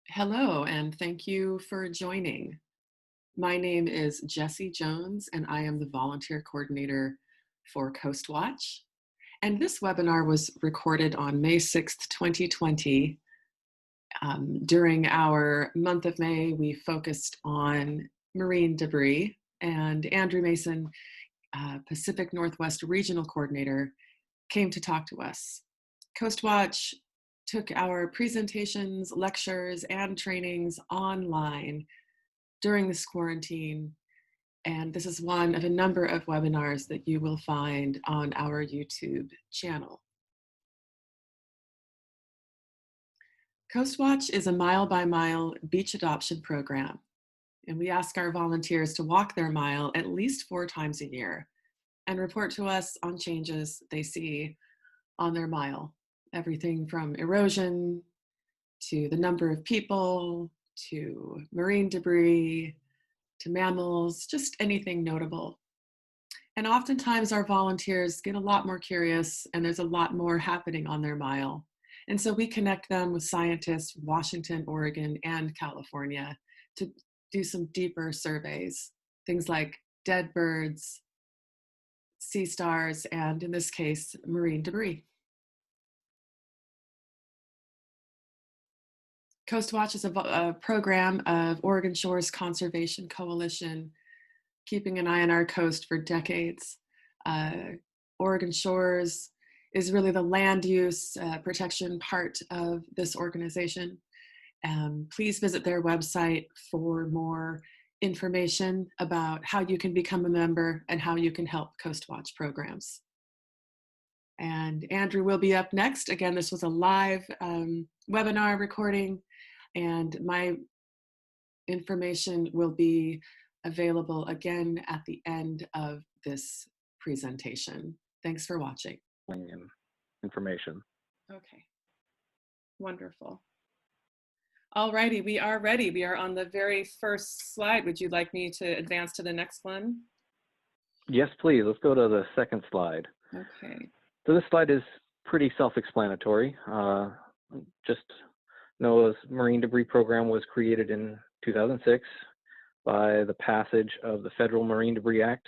Hello, and thank you for joining. My name is Jessie Jones, and I am the volunteer coordinator for Coast Watch. And this webinar was recorded on May 6th, 2020. During our month of May, we focused on marine debris, and Andrew Mason, Pacific Northwest Regional Coordinator, came to talk to us. Coast Watch took our presentations, lectures, and trainings online during this quarantine. And this is one of a number of webinars that you will find on our YouTube channel. Coast Watch is a mile-by-mile beach adoption program, and we ask our volunteers to walk their mile at least 4 times a year and report to us on changes they see on their mile. Everything from erosion to the number of people, to marine debris, to mammals, just anything notable. And oftentimes our volunteers get a lot more curious and there's a lot more happening on their mile. And so we connect them with scientists, Washington, Oregon, and California to do some deeper surveys, things like dead birds, sea stars, and in this case, marine debris. Coast Watch is a program of Oregon Shores Conservation Coalition, keeping an eye on our coast for decades. Oregon Shores is really the land use protection part of this organization. Please visit their website for more information about how you can become a member and how you can help Coast Watch programs. And Andrew will be up next. Again, this was a live webinar recording, and my information will be available again at the end of this presentation. Thanks for watching. Information. Okay, wonderful. All righty, we are ready. We are on the very first slide. Would you like me to advance to the next one? Yes, please. Let's go to the second slide. Okay. So this slide is pretty self-explanatory. Just NOAA's Marine Debris Program was created in 2006 by the passage of the Federal Marine Debris Act.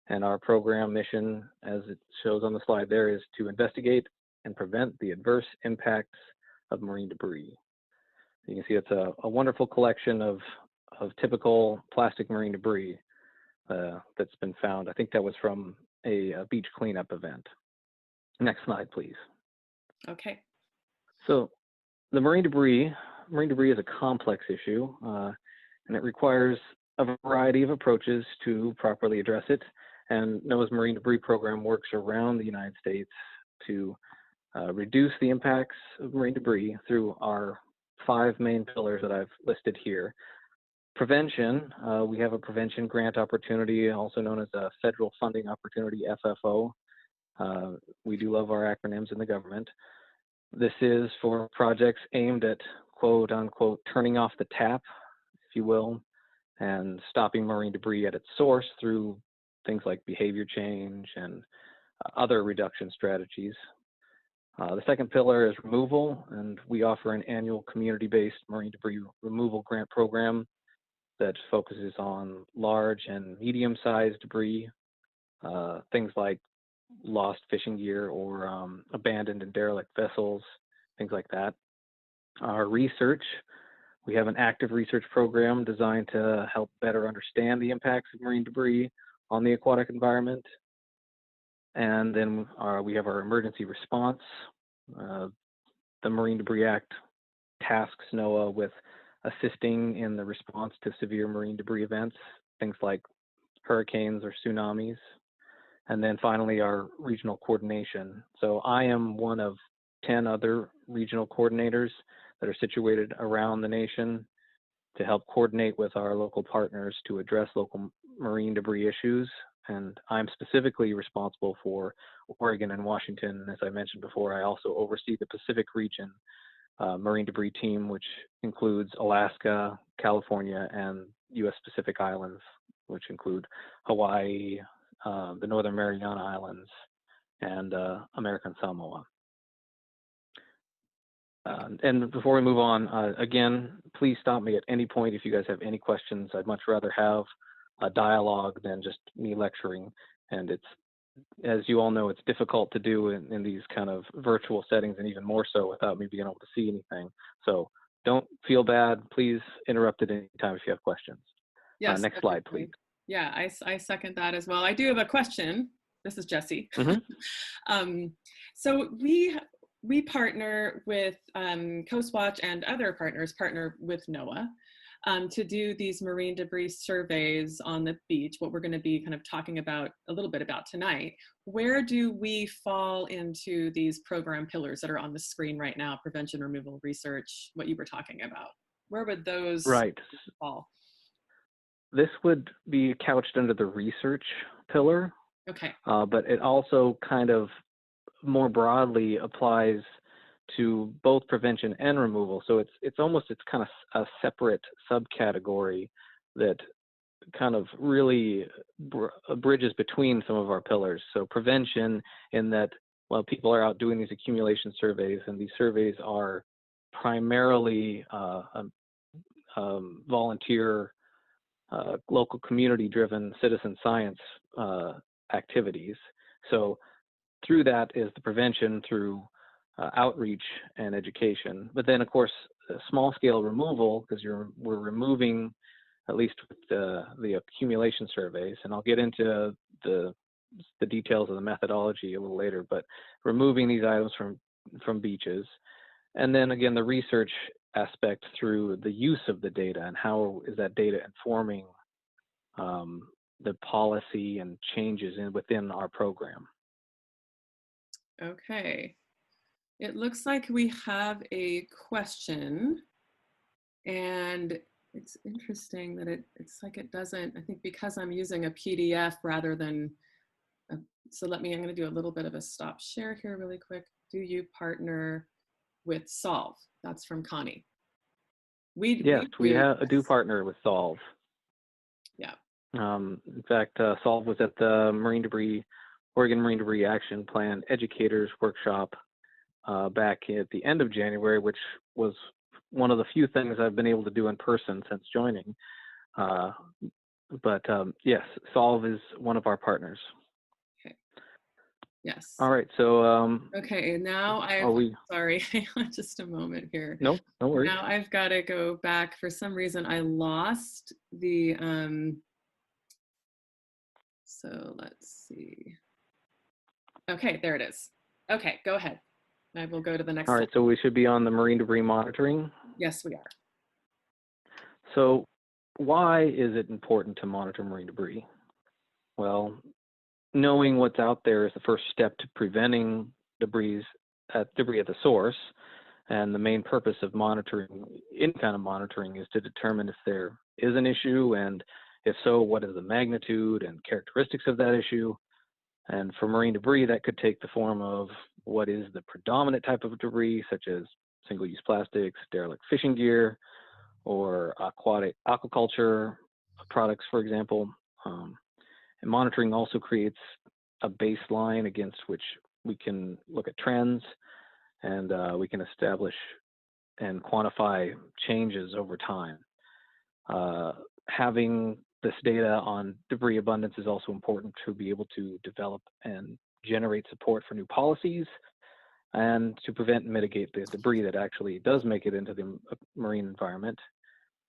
And our program mission, as it shows on the slide there, is to investigate and prevent the adverse impacts of marine debris. You can see it's a wonderful collection of typical plastic marine debris that's been found. I think that was from a beach cleanup event. Next slide, please. Okay. So the marine debris is a complex issue, and it requires a variety of approaches to properly address it. And NOAA's Marine Debris Program works around the United States to reduce the impacts of marine debris through our 5 main pillars that I've listed here. Prevention, we have a prevention grant opportunity, also known as a federal funding opportunity, FFO. We do love our acronyms in the government. This is for projects aimed at quote unquote turning off the tap, if you will, and stopping marine debris at its source through things like behavior change and other reduction strategies. The second pillar is removal, and we offer an annual community-based marine debris removal grant program that focuses on large and medium-sized debris, things like lost fishing gear or abandoned and derelict vessels, things like that. Our research, we have an active research program designed to help better understand the impacts of marine debris on the aquatic environment. And then we have our emergency response. The Marine Debris Act tasks NOAA with assisting in the response to severe marine debris events, things like hurricanes or tsunamis. And then finally, our regional coordination. So I am one of 10 other regional coordinators that are situated around the nation to help coordinate with our local partners to address local marine debris issues. And I'm specifically responsible for Oregon and Washington. As I mentioned before, I also oversee the Pacific region marine debris team, which includes Alaska, California, and U.S. Pacific Islands, which include Hawaii, the Northern Mariana Islands, and American Samoa. And before we move on, again, please stop me at any point if you guys have any questions. I'd much rather have a dialogue than just me lecturing. And it's, as you all know, it's difficult to do in these kind of virtual settings, and even more so without me being able to see anything. So don't feel bad. Please interrupt at any time if you have questions. Yes. Next slide, please. Yeah, I second that as well. I do have a question. This is Jessie. Mm-hmm. So we partner with Coast Watch, and other partners partner with NOAA to do these marine debris surveys on the beach, what we're going to be kind of talking about a little bit about tonight. Where do we fall into these program pillars that are on the screen right now? Prevention, removal, research, what you were talking about. Where would those fall? This would be couched under the research pillar. Okay. But it also kind of more broadly applies to both prevention and removal. So it's kind of a separate subcategory that kind of really bridges between some of our pillars. So prevention, in that, well, people are out doing these accumulation surveys, and these surveys are primarily volunteer, local community-driven citizen science activities. So through that is the prevention through outreach and education. But then, of course, small-scale removal, because we're removing, at least with the accumulation surveys, and I'll get into the details of the methodology a little later, but removing these items from beaches. And then again, the research aspect through the use of the data, and how is that data informing the policy and changes within our program. Okay. It looks like we have a question, and it's interesting that it's like it doesn't, I think because I'm using a PDF rather than, so I'm going to do a little bit of a stop share here really quick. Do you partner with Solve? That's from Connie. We do partner with Solve. Yeah. In fact, Solve was at the Oregon Marine Debris Action Plan Educators Workshop back at the end of January, which was one of the few things I've been able to do in person since joining. But yes, Solve is one of our partners. Okay. Yes. All right. So. Okay. Now sorry, hang on just a moment here. No worries. Now I've got to go back. For some reason, I lost the. So let's see. Okay, there it is. Okay, go ahead. I will go to the next. All right. So we should be on the marine debris monitoring. Yes, we are. So why is it important to monitor marine debris? Well, knowing what's out there is the first step to preventing debris at the source. And the main purpose of monitoring, any kind of monitoring, is to determine if there is an issue, and if so, what is the magnitude and characteristics of that issue. And for marine debris, that could take the form of what is the predominant type of debris, such as single-use plastics, derelict fishing gear, or aquatic aquaculture products, for example. And monitoring also creates a baseline against which we can look at trends, and we can establish and quantify changes over time. Having this data on debris abundance is also important to be able to develop and generate support for new policies, and to prevent and mitigate the debris that actually does make it into the marine environment.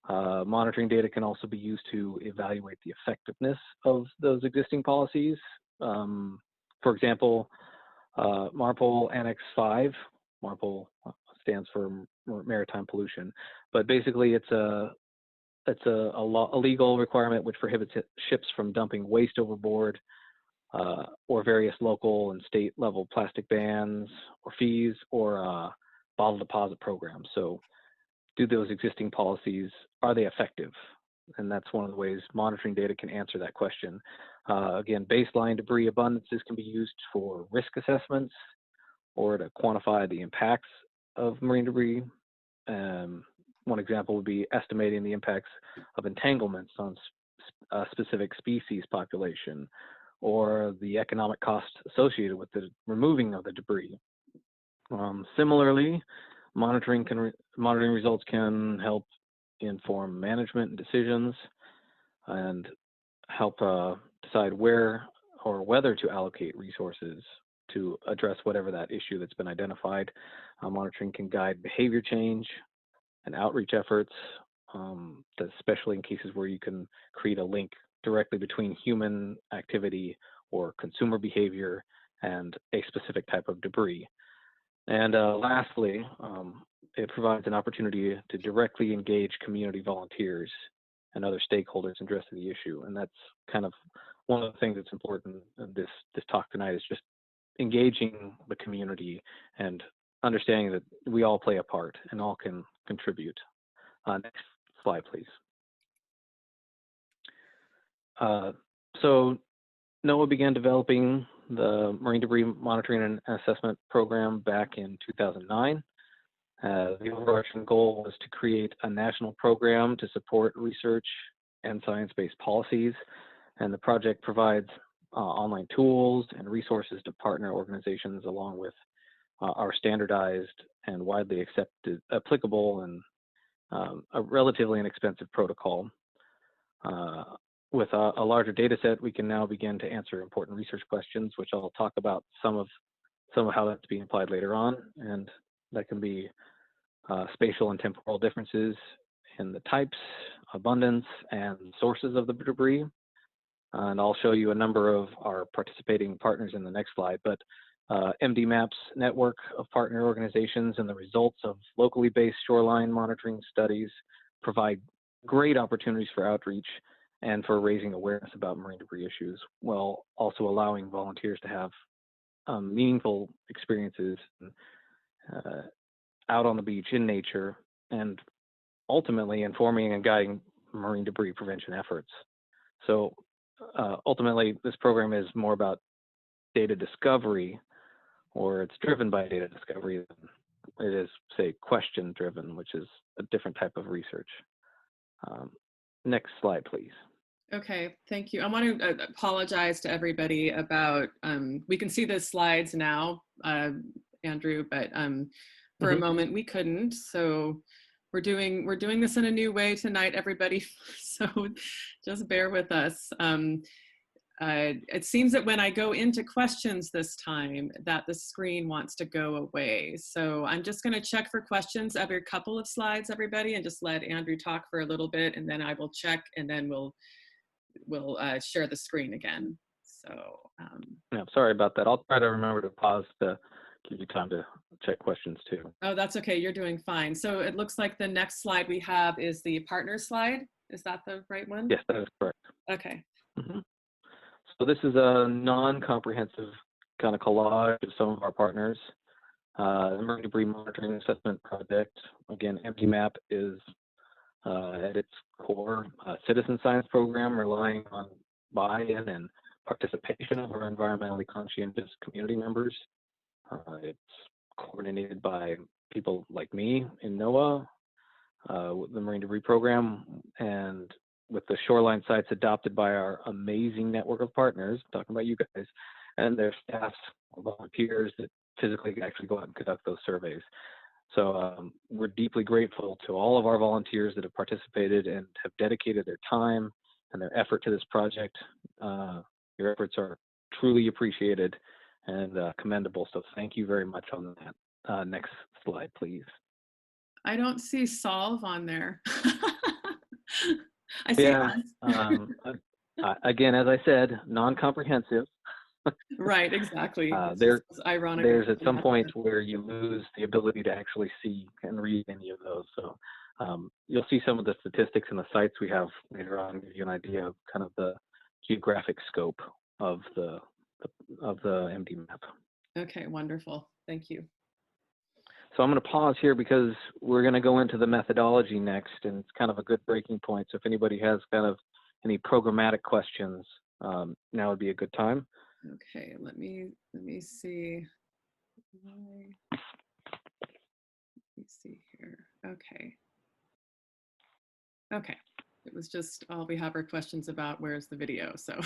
Monitoring data can also be used to evaluate the effectiveness of those existing policies. For example, MARPOL Annex 5, MARPOL stands for maritime pollution, but basically it's a legal requirement which prohibits ships from dumping waste overboard, or various local and state level plastic bans or fees, or bottle deposit programs. So do those existing policies, are they effective? And that's one of the ways monitoring data can answer that question. Again, baseline debris abundances can be used for risk assessments or to quantify the impacts of marine debris. One example would be estimating the impacts of entanglements on a specific species population, or the economic costs associated with the removing of the debris. Similarly, Monitoring results can help inform management and decisions, and help decide where or whether to allocate resources to address whatever that issue that's been identified. Monitoring can guide behavior change and outreach efforts, especially in cases where you can create a link directly between human activity or consumer behavior and a specific type of debris. And lastly, it provides an opportunity to directly engage community volunteers and other stakeholders in addressing the issue. And that's kind of one of the things that's important in this talk tonight, is just engaging the community and understanding that we all play a part and all can contribute. Next slide, please. So NOAA began developing the Marine Debris Monitoring and Assessment Program back in 2009. The overarching goal was to create a national program to support research and science-based policies, and the project provides online tools and resources to partner organizations, along with our standardized and widely accepted, applicable, and a relatively inexpensive protocol. With a larger data set, we can now begin to answer important research questions, which I'll talk about some of how that's being applied later on. And that can be spatial and temporal differences in the types, abundance, and sources of the debris. And I'll show you a number of our participating partners in the next slide. But MDMAP's network of partner organizations and the results of locally based shoreline monitoring studies provide great opportunities for outreach and for raising awareness about marine debris issues, while also allowing volunteers to have meaningful experiences out on the beach in nature, and ultimately informing and guiding marine debris prevention efforts. So ultimately, this program is more about data discovery, or it's driven by data discovery than it is, say, question driven, which is a different type of research. Next slide, please. Okay, thank you. I want to apologize to everybody about, we can see the slides now, Andrew, but for a moment we couldn't. So we're doing this in a new way tonight, everybody. So just bear with us. It seems that when I go into questions this time, that the screen wants to go away. So I'm just going to check for questions every couple of slides, everybody, and just let Andrew talk for a little bit, and then I will check, and then we'll share the screen again. So yeah, sorry about that. I'll try to remember to pause to give you time to check questions too. Oh, that's okay. You're doing fine. So it looks like the next slide we have is the partner slide. Is that the right one? Yes, that is correct. Okay. So this is a non-comprehensive kind of collage of some of our partners. The Marine Debris Monitoring Assessment Project, again, MDMAP is at its core a citizen science program relying on buy-in and participation of our environmentally conscientious community members. It's coordinated by people like me in NOAA, with the Marine Debris Program, and with the shoreline sites adopted by our amazing network of partners, talking about you guys, and their staffs, volunteers that physically actually go out and conduct those surveys. So we're deeply grateful to all of our volunteers that have participated and have dedicated their time and their effort to this project. Your efforts are truly appreciated and commendable. So thank you very much on that. Next slide, please. I don't see solve on there. I see yeah. Again, as I said, non-comprehensive. Right, exactly. There's ironic. at some point where you lose the ability to actually see and read any of those. So you'll see some of the statistics and the sites we have later on, give you an idea of kind of the geographic scope of the MDMAP. Okay, wonderful. Thank you. So I'm going to pause here because we're going to go into the methodology next, and it's kind of a good breaking point. So if anybody has kind of any programmatic questions, now would be a good time. Okay, let me see. Let me see here. Okay. Okay. It was just all we have are questions about where's the video. So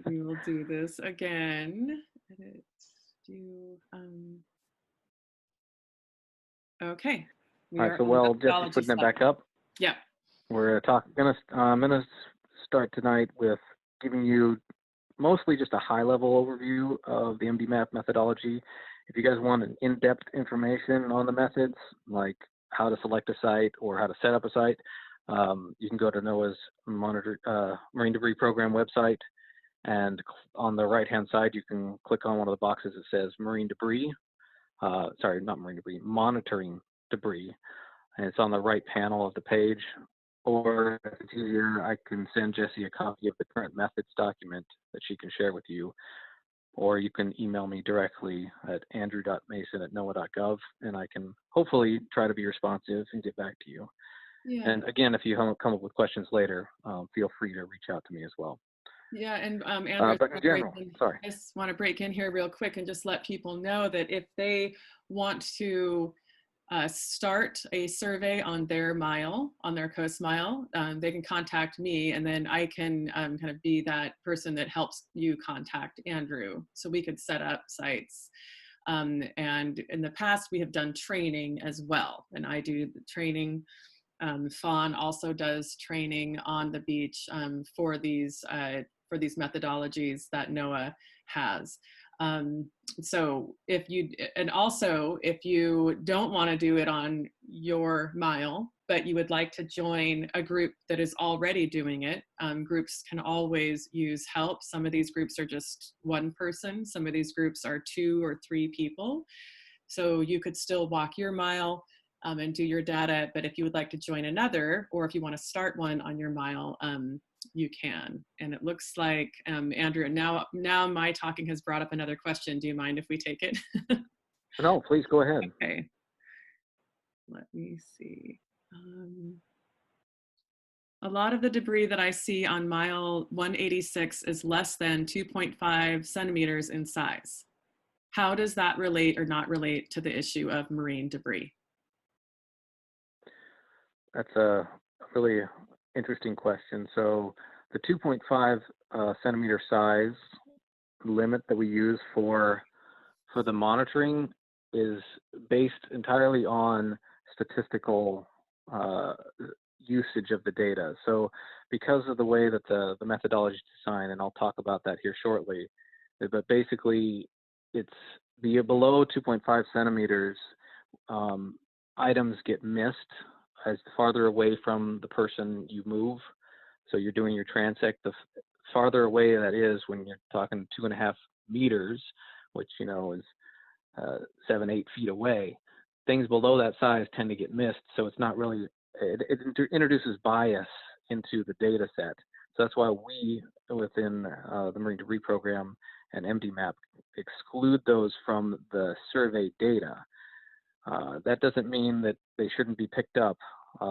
we will do this again. Edit, do, Okay. We All right, are so on the while Jesse's methodology putting that slide. back up, Yeah. I'm gonna start tonight with giving you mostly just a high-level overview of the MDMAP methodology. If you guys want an in-depth information on the methods, like how to select a site or how to set up a site, you can go to NOAA's Marine Debris Program website, and on the right-hand side, you can click on one of the boxes that says Marine Debris. Sorry, not Marine Debris, Monitoring Debris, and it's on the right panel of the page. Or if it's easier, I can send Jessie a copy of the current methods document that she can share with you. Or you can email me directly at andrew.mason@noaa.gov, and I can hopefully try to be responsive and get back to you. Yeah. And again, if you come up with questions later, feel free to reach out to me as well. Yeah, and Andrew, But in general, sorry. I just want to break in here real quick and just let people know that if they want to start a survey on their mile, on their coast mile, they can contact me, and then I can kind of be that person that helps you contact Andrew. So we could set up sites. And in the past, we have done training as well, and I do the training. Fawn also does training on the beach for these methodologies that NOAA has. So if you, and also if you don't want to do it on your mile, but you would like to join a group that is already doing it, groups can always use help. Some of these groups are just one person. Some of these groups are 2 or 3 people. So you could still walk your mile and do your data, but if you would like to join another, or if you want to start one on your mile, you can. And it looks like, Andrew, now my talking has brought up another question. Do you mind if we take it? No, please go ahead. Okay. Let me see. A lot of the debris that I see on mile 186 is less than 2.5 centimeters in size. How does that relate or not relate to the issue of marine debris? That's a really interesting question. So the 2.5 centimeter size limit that we use for the monitoring is based entirely on statistical usage of the data. So because of the way that the methodology is designed, and I'll talk about that here shortly, but basically it's below 2.5 centimeters, items get missed as farther away from the person you move. So you're doing your transect, the farther away that is, when you're talking 2.5 meters, which, you know, is 7-8 feet away, things below that size tend to get missed. So it's not really, it introduces bias into the data set. So that's why we, within the Marine Debris Program and MDMAP, exclude those from the survey data. That doesn't mean that they shouldn't be picked up.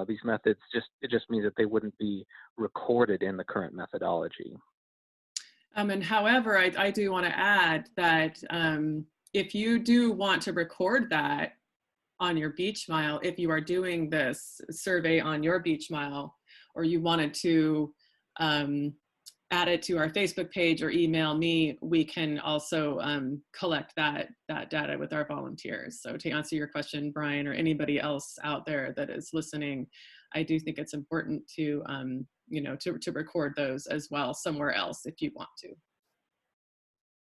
These methods it just means that they wouldn't be recorded in the current methodology. And however, I do want to add that if you do want to record that on your beach mile, if you are doing this survey on your beach mile, or you wanted to add it to our Facebook page or email me, we can also collect that data with our volunteers. So to answer your question, Brian, or anybody else out there that is listening, I do think it's important to, you know, to record those as well somewhere else if you want to.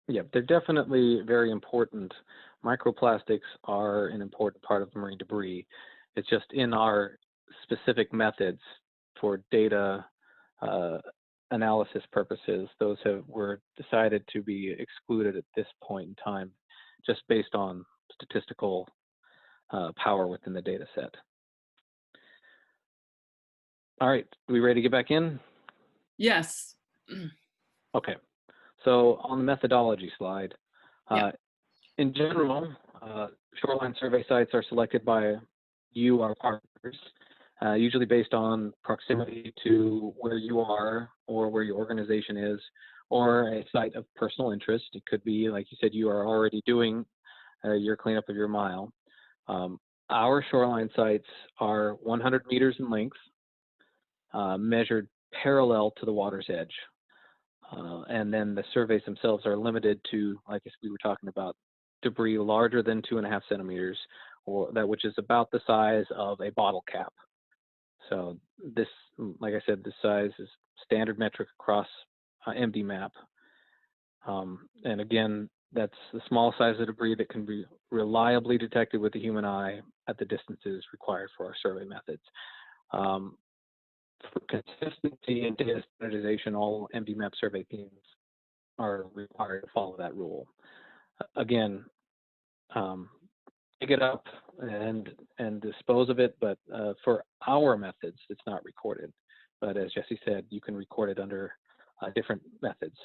Yeah, they're definitely very important. Microplastics are an important part of marine debris. It's just in our specific methods for data analysis purposes, those were decided to be excluded at this point in time, just based on statistical power within the data set. All right, are we ready to get back in? Yes. Okay, so on the methodology slide, in general, shoreline survey sites are selected by you, our partners, usually based on proximity to where you are or where your organization is, or a site of personal interest. It could be, like you said, you are already doing your cleanup of your mile. Our shoreline sites are 100 meters in length, measured parallel to the water's edge. And then the surveys themselves are limited to, like we were talking about, debris larger than 2.5 centimeters, or that which is about the size of a bottle cap. So this, like I said, this size is standard metric across MDMAP. And again, that's the small size of debris that can be reliably detected with the human eye at the distances required for our survey methods. For consistency and data standardization, all MDMAP survey teams are required to follow that rule. Again, pick it up and dispose of it, but for our methods, it's not recorded. But as Jesse said, you can record it under different methods.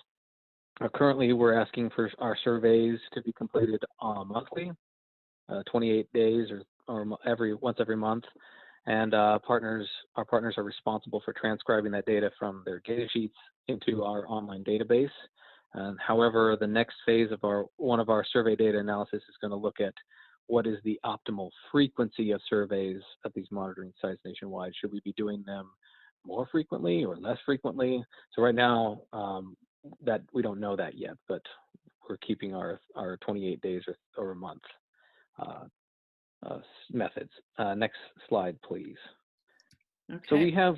Currently, we're asking for our surveys to be completed monthly, 28 days or once every month, and our partners are responsible for transcribing that data from their data sheets into our online database. However, the next phase of one of our survey data analysis is going to look at what is the optimal frequency of surveys at these monitoring sites nationwide. Should we be doing them more frequently or less frequently? So right now, that we don't know that yet, but we're keeping our 28 days or a month methods. Next slide, please. Okay. So we have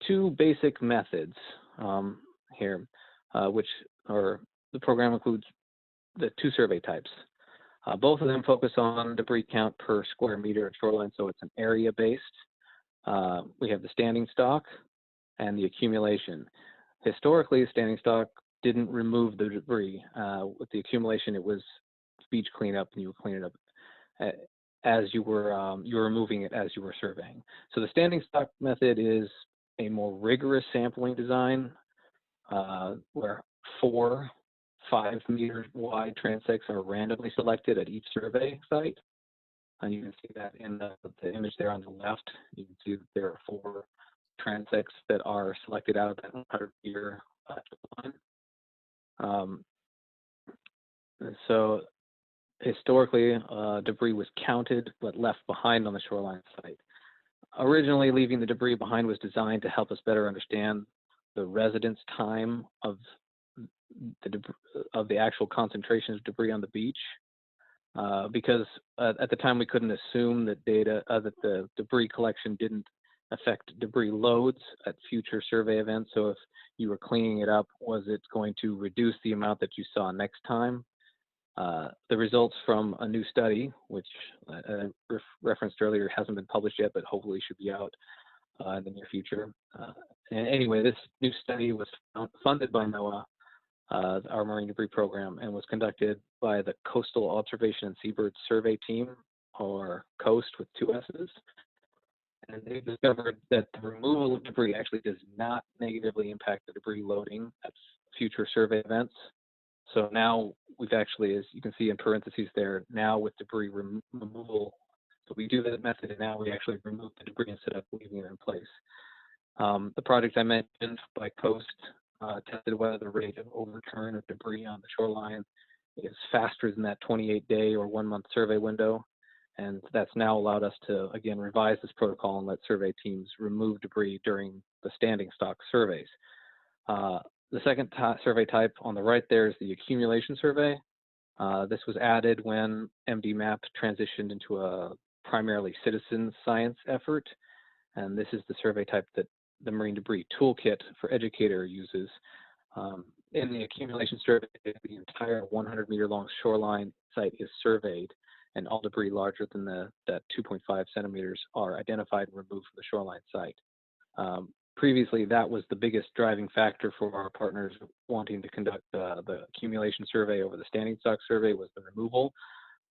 two basic methods here, which are, the program includes the two survey types. Both of them focus on debris count per square meter of shoreline, so it's an area-based. We have the standing stock and the accumulation. Historically, standing stock didn't remove the debris. With the accumulation, it was beach cleanup, and you were cleaning up as you were removing it as you were surveying. So the standing stock method is a more rigorous sampling design, where 4 5-meter wide transects are randomly selected at each survey site. And you can see that in the image there on the left. You can see that there are 4 transects that are selected out of that 100-meter line. So historically, debris was counted but left behind on the shoreline site. Originally, leaving the debris behind was designed to help us better understand the residence time of the actual concentration of debris on the beach, because at the time we couldn't assume that that the debris collection didn't affect debris loads at future survey events. So if you were cleaning it up, was it going to reduce the amount that you saw next time? The results from a new study, which I referenced earlier, hasn't been published yet, but hopefully should be out in the near future. And anyway, this new study was funded by NOAA, our marine debris program, and was conducted by the Coastal Observation and Seabird Survey Team, or COAST with 2 S's. And they discovered that the removal of debris actually does not negatively impact the debris loading at future survey events. So now we've actually, as you can see in parentheses there, now with debris removal, so we do that method and now we actually remove the debris instead of leaving it in place. The project I mentioned by COAST tested whether the rate of overturn of debris on the shoreline is faster than that 28-day or 1-month survey window. And that's now allowed us to, again, revise this protocol and let survey teams remove debris during the standing stock surveys. The second survey type on the right there is the accumulation survey. This was added when MDMAP transitioned into a primarily citizen science effort. And this is the survey type that the Marine Debris Toolkit for Educator uses. In the accumulation survey, the entire 100-meter long shoreline site is surveyed, and all debris larger than that 2.5 centimeters are identified and removed from the shoreline site. Previously, that was the biggest driving factor for our partners wanting to conduct the accumulation survey over the standing stock survey, was the removal.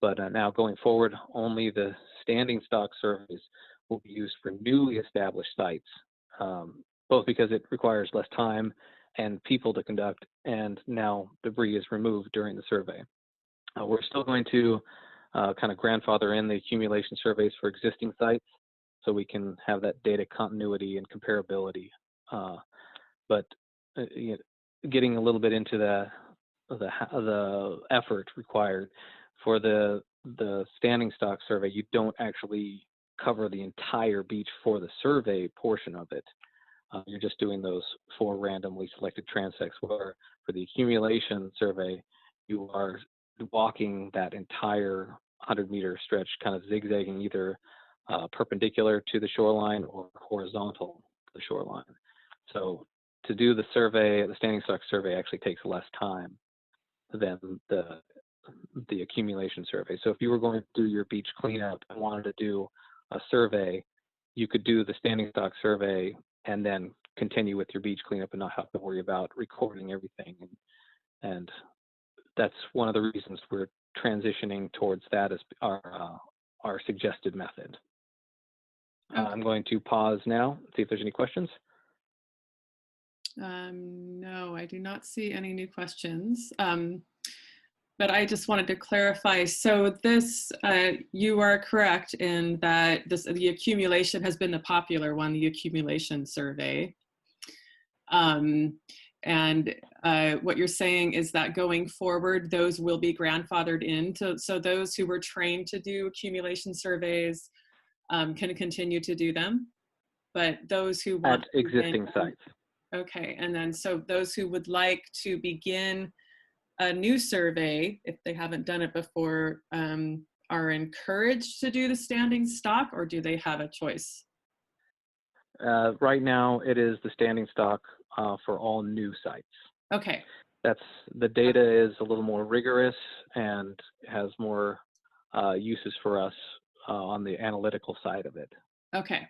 But now going forward, only the standing stock surveys will be used for newly established sites, both because it requires less time and people to conduct, and now debris is removed during the survey. We're still going to kind of grandfather in the accumulation surveys for existing sites, so we can have that data continuity and comparability. But getting a little bit into the effort required for the standing stock survey, you don't actually cover the entire beach for the survey portion of it. You're just doing those 4 randomly selected transects, where for the accumulation survey, you are walking that entire 100-meter stretch kind of zigzagging either perpendicular to the shoreline or horizontal to the shoreline. So to do the survey, the standing stock survey actually takes less time than the accumulation survey. So if you were going to do your beach cleanup and wanted to do a survey, you could do the standing stock survey and then continue with your beach cleanup and not have to worry about recording everything. And that's one of the reasons we're transitioning towards that as our suggested method. Okay. I'm going to pause now, see if there's any questions. No, I do not see any new questions. But I just wanted to clarify. So this, you are correct in that the accumulation has been the popular one, the accumulation survey. And what you're saying is that going forward, those will be grandfathered in. So those who were trained to do accumulation surveys can continue to do them, but those who want at existing sites. Okay, and then so those who would like to begin a new survey, if they haven't done it before, are encouraged to do the standing stock, or do they have a choice? Right now, it is the standing stock for all new sites. Okay. The data is a little more rigorous and has more uses for us on the analytical side of it. Okay,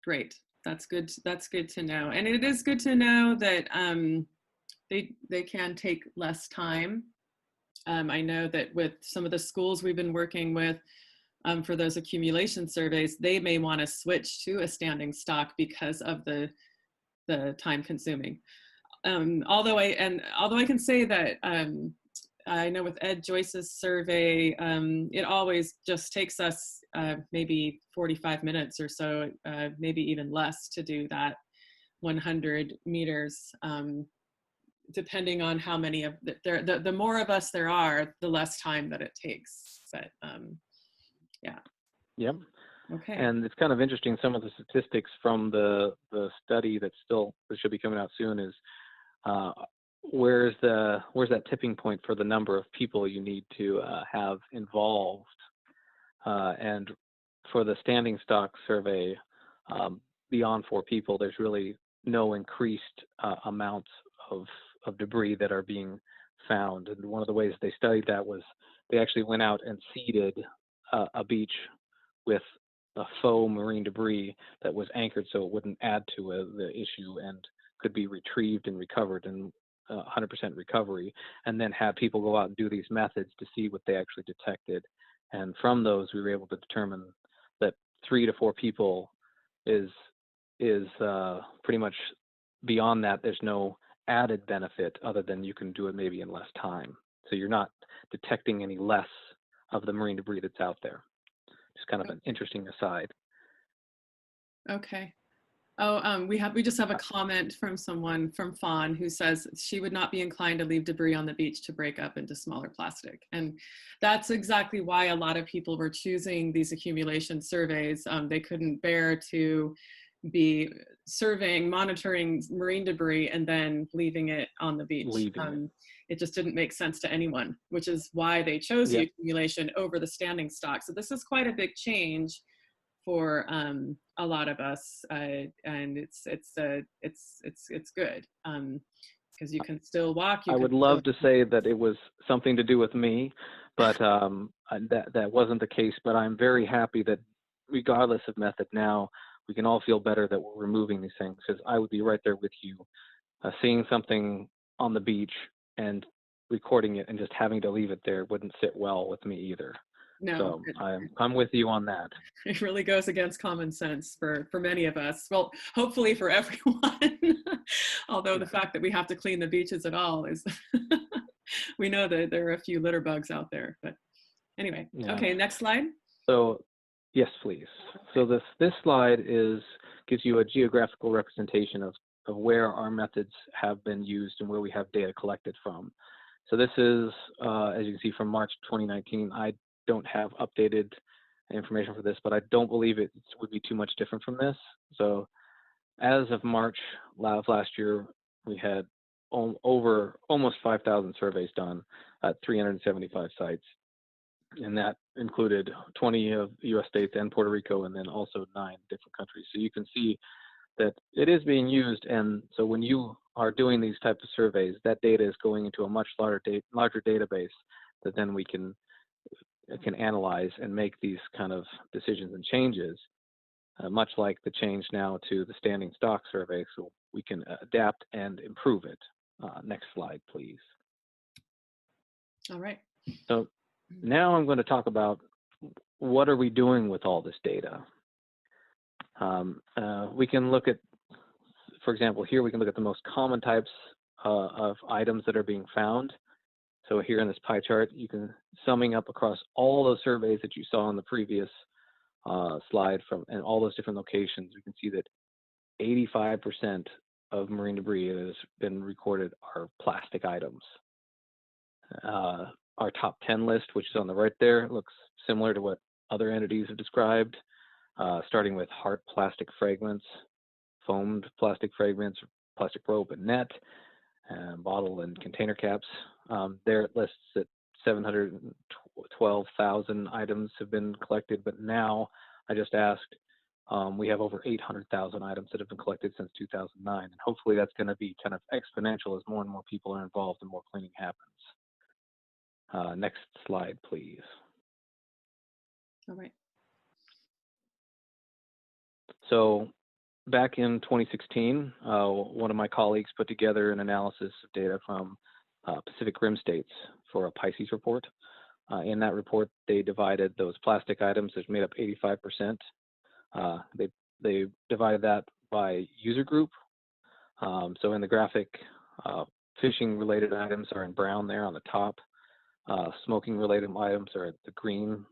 great. That's good. That's good to know. And it is good to know that they can take less time. I know that with some of the schools we've been working with for those accumulation surveys, they may want to switch to a standing stock because of the time consuming. Although I can say that I know with Ed Joyce's survey, it always just takes us maybe 45 minutes or so, maybe even less, to do that 100 meters. Depending on how many of the more of us there are, the less time that it takes. But yeah. Yep. Okay. And it's kind of interesting. Some of the statistics from the study that should be coming out soon is where's that tipping point for the number of people you need to have involved. And for the standing stock survey, beyond 4 people, there's really no increased amounts of debris that are being found. And one of the ways they studied that was they actually went out and seeded a beach with a faux marine debris that was anchored so it wouldn't add to the issue and could be retrieved and recovered in 100% recovery, and then had people go out and do these methods to see what they actually detected. And from those, we were able to determine that 3 to 4 people is pretty much beyond that. There's no added benefit other than you can do it maybe in less time. So you're not detecting any less of the marine debris that's out there. Just kind of an interesting aside. Okay. Oh, we just have a comment from someone, from Fawn, who says she would not be inclined to leave debris on the beach to break up into smaller plastic. And that's exactly why a lot of people were choosing these accumulation surveys. They couldn't bear to be monitoring marine debris and then leaving it on the beach. It just didn't make sense to anyone, which is why they chose the accumulation over the standing stock. So this is quite a big change for a lot of us, and it's good because you can still walk. I would love to say that it was something to do with me, but that wasn't the case. But I'm very happy that regardless of method now, we can all feel better that we're removing these things, because I would be right there with you, seeing something on the beach and recording it and just having to leave it there wouldn't sit well with me either. No, so I'm with you on that. It really goes against common sense for many of us. Well, hopefully for everyone. Although the fact that we have to clean the beaches at all is, we know that there are a few litter bugs out there. But anyway, okay, next slide. So yes, please. So this slide gives you a geographical representation of where our methods have been used and where we have data collected from. So this is, as you can see, from March 2019. I don't have updated information for this, but I don't believe it would be too much different from this. So as of March of last year, we had over almost 5,000 surveys done at 375 sites. and that included 20 of US states and Puerto Rico, and then also 9 different countries. So you can see that it is being used, and so when you are doing these types of surveys, that data is going into a much larger database that then we can analyze and make these kind of decisions and changes, much like the change now to the standing stock survey, so we can adapt and improve it. Next slide, please. All right. So now I'm going to talk about what are we doing with all this data. We can look at, for example, here we can look at the most common types of items that are being found. So here in this pie chart, you can, summing up across all those surveys that you saw on the previous slide and all those different locations, we can see that 85% of marine debris that has been recorded are plastic items. Our top 10 list, which is on the right there, looks similar to what other entities have described, starting with hard plastic fragments, foamed plastic fragments, plastic rope and net, and bottle and container caps. There it lists that 712,000 items have been collected, but now I just asked, we have over 800,000 items that have been collected since 2009, and hopefully that's going to be kind of exponential as more and more people are involved and more cleaning happens. Next slide, please. All right. So back in 2016, one of my colleagues put together an analysis of data from Pacific Rim states for a Pisces report. In that report, they divided those plastic items that made up 85%. They divided that by user group. So in the graphic, fishing-related items are in brown there on the top. Smoking-related items are the green,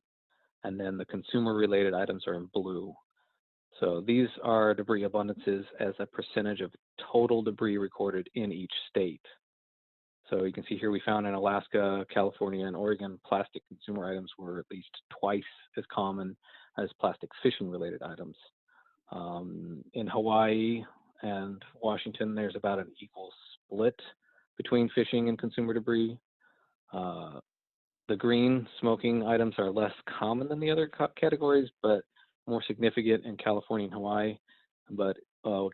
and then the consumer-related items are in blue. So these are debris abundances as a percentage of total debris recorded in each state. So you can see here we found in Alaska, California, and Oregon, plastic consumer items were at least twice as common as plastic fishing-related items. In Hawaii and Washington, there's about an equal split between fishing and consumer debris. The green smoking items are less common than the other categories, but more significant in California and Hawaii. But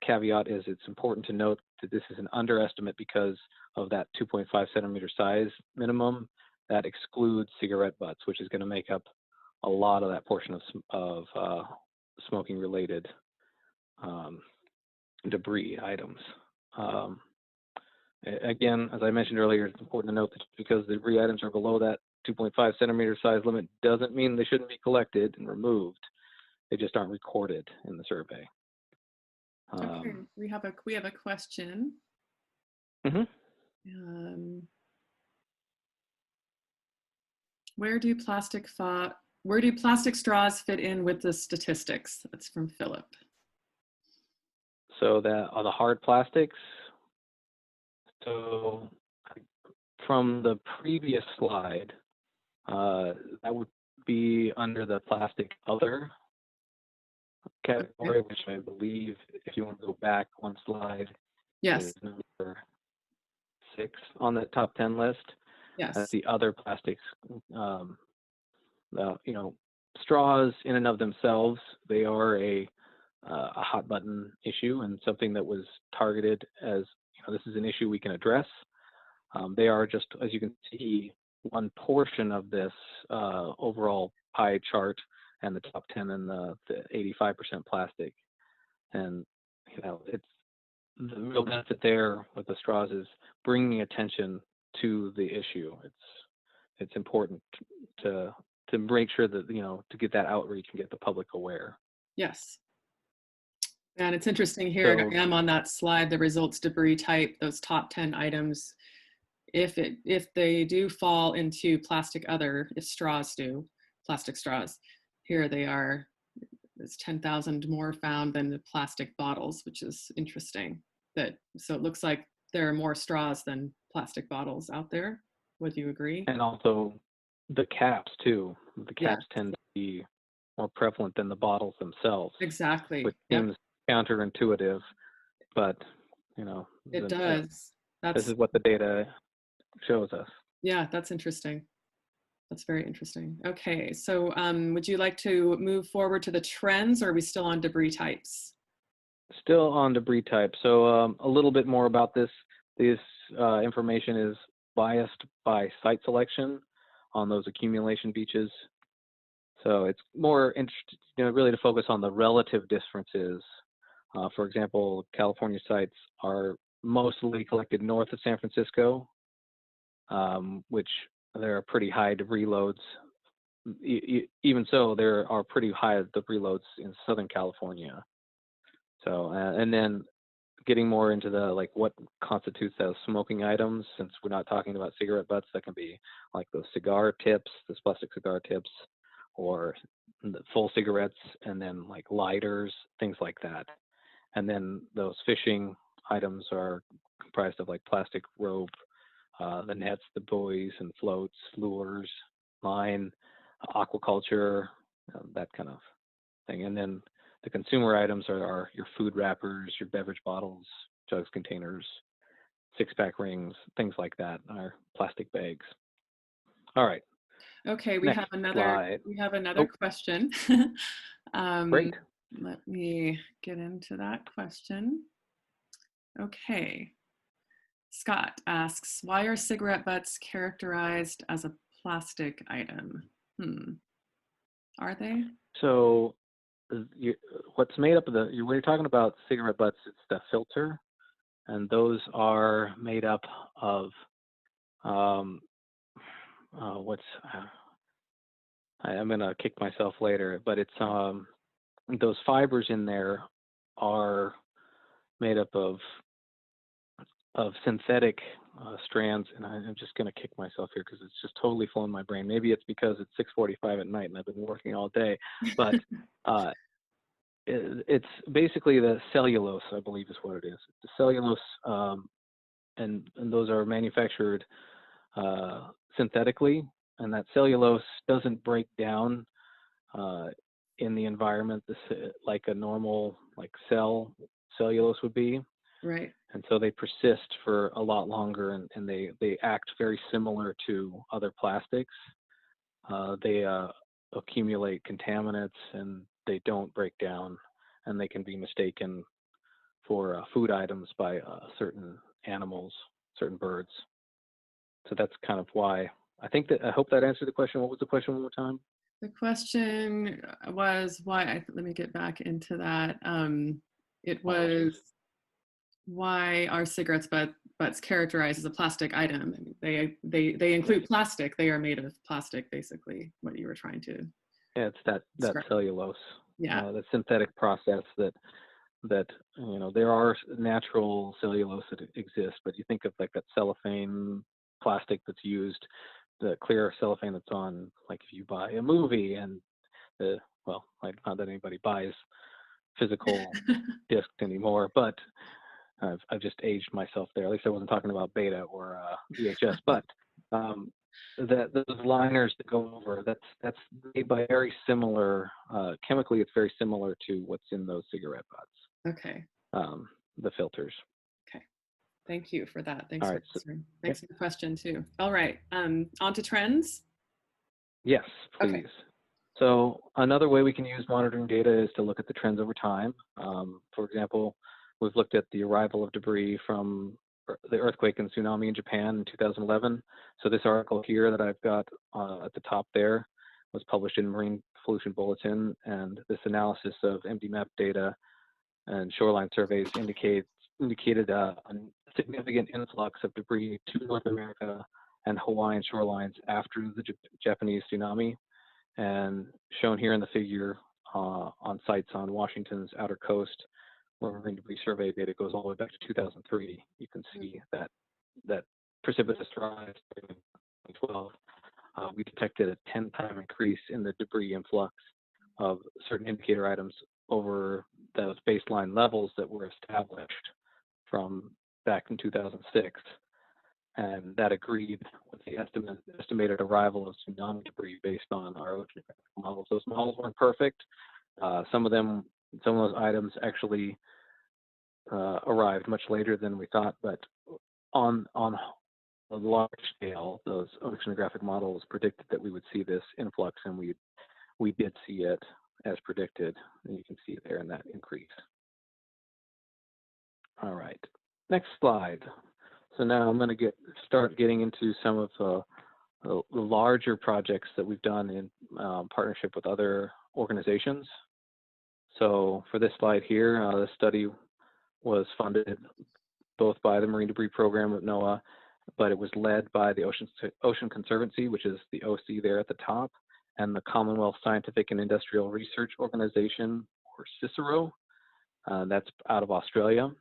caveat is it's important to note that this is an underestimate because of that 2.5 centimeter size minimum. That excludes cigarette butts, which is going to make up a lot of that portion of smoking related debris items. Again, as I mentioned earlier, it's important to note that because the debris items are below that 2.5 centimeter size limit doesn't mean they shouldn't be collected and removed. They just aren't recorded in the survey. Okay, we have a question. Mm-hmm. Where do plastic straws fit in with the statistics? That's from Philip. So that are the hard plastics. So from the previous slide, that would be under the plastic other category, okay, which I believe, if you want to go back one slide, yes, is number 6 on the top 10 list. Yes. That's the other plastics. Straws in and of themselves, they are a hot button issue and something that was targeted as, this is an issue we can address. They are just, as you can see, one portion of this overall pie chart, and the top 10 and the 85% plastic. And it's the real benefit there with the straws is bringing attention to the issue. It's important to make sure that to get that outreach and get the public aware. Yes. And it's interesting here, So, I am on that slide, the results debris type, those top 10 items. If they do fall into plastic other, if straws do, plastic straws, here they are. There's 10,000 more found than the plastic bottles, which is interesting. So it looks like there are more straws than plastic bottles out there. Would you agree? And also the caps too. The caps tend to be more prevalent than the bottles themselves. Exactly. Which seems counterintuitive, but it does. This is what the data shows us. Yeah, that's interesting. That's very interesting. Okay, so would you like to move forward to the trends, or are we still on debris types? Still on debris type. So a little bit more about this. This information is biased by site selection on those accumulation beaches. So it's more interesting, really to focus on the relative differences. For example, California sites are mostly collected north of San Francisco, which there are pretty high debris loads. Even so, there are pretty high debris loads in Southern California. So, and then getting more into the like what constitutes those smoking items, since we're not talking about cigarette butts, that can be like those cigar tips, those plastic cigar tips, or the full cigarettes, and then like lighters, things like that. And then those fishing items are comprised of like plastic rope, the nets, the buoys and floats, lures, line, aquaculture, that kind of thing. And then the consumer items are your food wrappers, your beverage bottles, jugs, containers, six-pack rings, things like that, our plastic bags. All right. Okay, Next slide. we have another Oh, question. great. Let me get into that question. Okay. Scott asks, why are cigarette butts characterized as a plastic item? Are they? So what's made up of when you're talking about cigarette butts, it's the filter, and those are made up of I'm gonna kick myself later, but it's those fibers in there are made up of synthetic strands, and I'm just gonna kick myself here because it's just totally flown my brain. Maybe it's because it's 6:45 at night and I've been working all day, but it's basically the cellulose, I believe is what it is. The cellulose, and those are manufactured synthetically, and that cellulose doesn't break down in the environment like a normal like cellulose would be. Right. And so they persist for a lot longer, and they act very similar to other plastics. They accumulate contaminants, and they don't break down, and they can be mistaken for food items by certain animals, certain birds. So that's kind of why. I hope that answered the question. What was the question one more time? The question was why, let me get back into that. It was, why are cigarettes butts characterized as a plastic item? I mean, they include plastic. They are made of plastic, basically, what you were trying to. Yeah, it's that cellulose. Yeah. The synthetic process that there are natural cellulose that exists, but you think of like that cellophane plastic that's used, the clear cellophane that's on, like if you buy a movie, and not that anybody buys physical discs anymore, but I've just aged myself there. At least I wasn't talking about beta or VHS, but those liners that go over, that's made by very similar, chemically, it's very similar to what's in those cigarette butts. Okay. The filters. Okay. Thank you for that. Thanks All for right. answering. Thanks for the question too. All right. On to trends. Yes, please. Okay. So another way we can use monitoring data is to look at the trends over time. For example, we've looked at the arrival of debris from the earthquake and tsunami in Japan in 2011. So this article here that I've got at the top there was published in Marine Pollution Bulletin, and this analysis of MDMAP data and shoreline surveys indicated a significant influx of debris to North America and Hawaiian shorelines after the Japanese tsunami. And shown here in the figure on sites on Washington's outer coast, where marine debris survey data goes all the way back to 2003. You can see that precipitous rise in 2012. We detected a 10-time increase in the debris influx of certain indicator items over those baseline levels that were established from back in 2006. And that agreed with the estimated arrival of tsunami debris based on our oceanographic models. Those models weren't perfect. Some of those items actually arrived much later than we thought, but on a large scale, those oceanographic models predicted that we would see this influx, and we did see it as predicted, and you can see there in that increase. All right, next slide. So now I'm going to start getting into some of the larger projects that we've done in partnership with other organizations. So for this slide here, the study was funded both by the Marine Debris Program at NOAA, but it was led by the Ocean Conservancy, which is the OC there at the top, and the Commonwealth Scientific and Industrial Research Organization, or CICERO, that's out of Australia.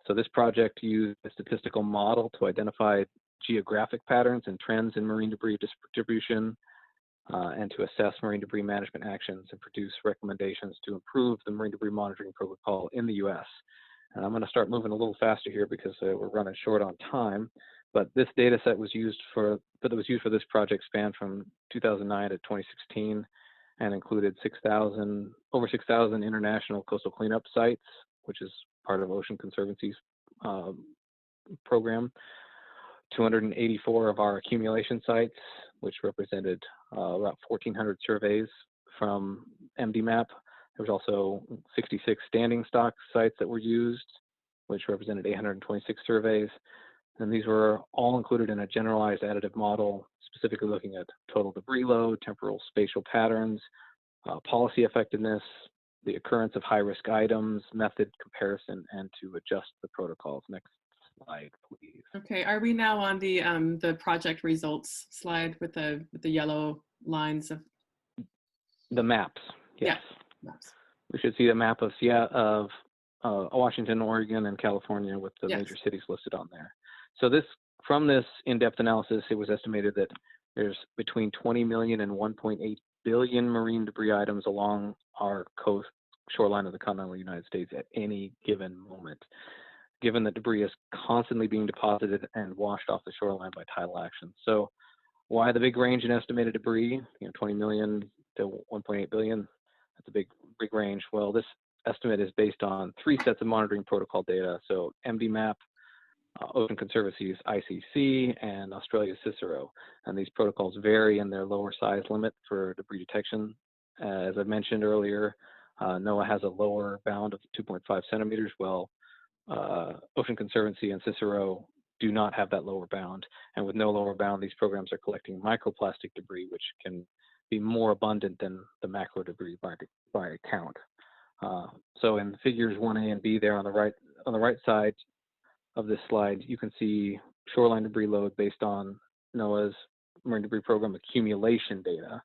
So this project used a statistical model to identify geographic patterns and trends in marine debris distribution, and to assess marine debris management actions and produce recommendations to improve the marine debris monitoring protocol in the U.S. And I'm going to start moving a little faster here because we're running short on time. But this data set was used for this project spanned from 2009 to 2016 and included over 6,000 international coastal cleanup sites, which is part of Ocean Conservancy's program, 284 of our accumulation sites, which represented about 1,400 surveys from MDMAP. There was also 66 standing stock sites that were used, which represented 826 surveys. And these were all included in a generalized additive model, specifically looking at total debris load, temporal spatial patterns, policy effectiveness, the occurrence of high-risk items, method comparison, and to adjust the protocols. Next slide, please. Okay, are we now on the project results slide with the yellow lines of the maps? Yes. Yeah, maps. We should see the map of Washington, Oregon, and California with the major cities listed on there. So from this in-depth analysis, it was estimated that there's between 20 million and 1.8 billion marine debris items along our shoreline of the continental United States at any given moment, given that debris is constantly being deposited and washed off the shoreline by tidal action. So why the big range in estimated debris, 20 million to 1.8 billion? That's a big range. Well, this estimate is based on 3 sets of monitoring protocol data. So MDMAP, Ocean Conservancy's ICC, and Australia's CICERO. And these protocols vary in their lower size limit for debris detection. As I mentioned earlier, NOAA has a lower bound of 2.5 centimeters, while Ocean Conservancy and CICERO do not have that lower bound. And with no lower bound, these programs are collecting microplastic debris, which can be more abundant than the macro debris by count. So in figures 1A and B there on the right side of this slide, you can see shoreline debris load based on NOAA's Marine Debris Program accumulation data.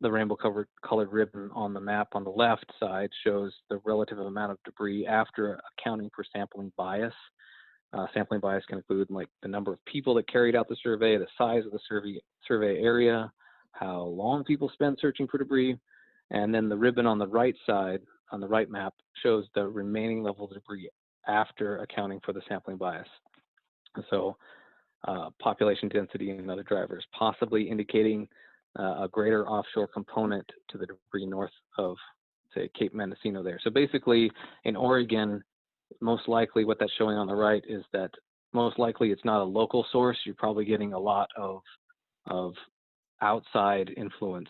The rainbow colored ribbon on the map on the left side shows the relative amount of debris after accounting for sampling bias. Sampling bias can include like the number of people that carried out the survey, the size of the survey area, how long people spend searching for debris, and then the ribbon on the right side, on the right map, shows the remaining level of debris after accounting for the sampling bias. So population density and other drivers, possibly indicating a greater offshore component to the debris north of, say, Cape Mendocino there. So basically, in Oregon, most likely what that's showing on the right is that most likely it's not a local source. You're probably getting a lot of outside influence.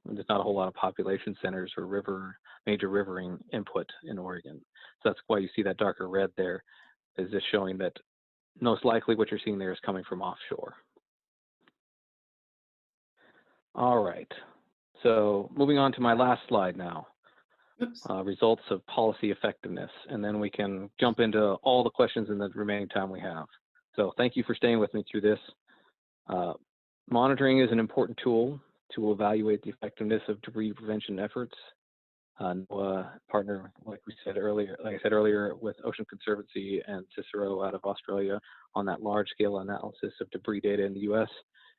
There's not a whole lot of population centers or major rivering input in Oregon. So that's why you see that darker red there, is just showing that most likely what you're seeing there is coming from offshore. All right, so moving on to my last slide now, results of policy effectiveness, and then we can jump into all the questions in the remaining time we have. So thank you for staying with me through this. Monitoring is an important tool to evaluate the effectiveness of debris prevention efforts. NOAA partner, like I said earlier, with Ocean Conservancy and CICERO out of Australia on that large-scale analysis of debris data in the U.S.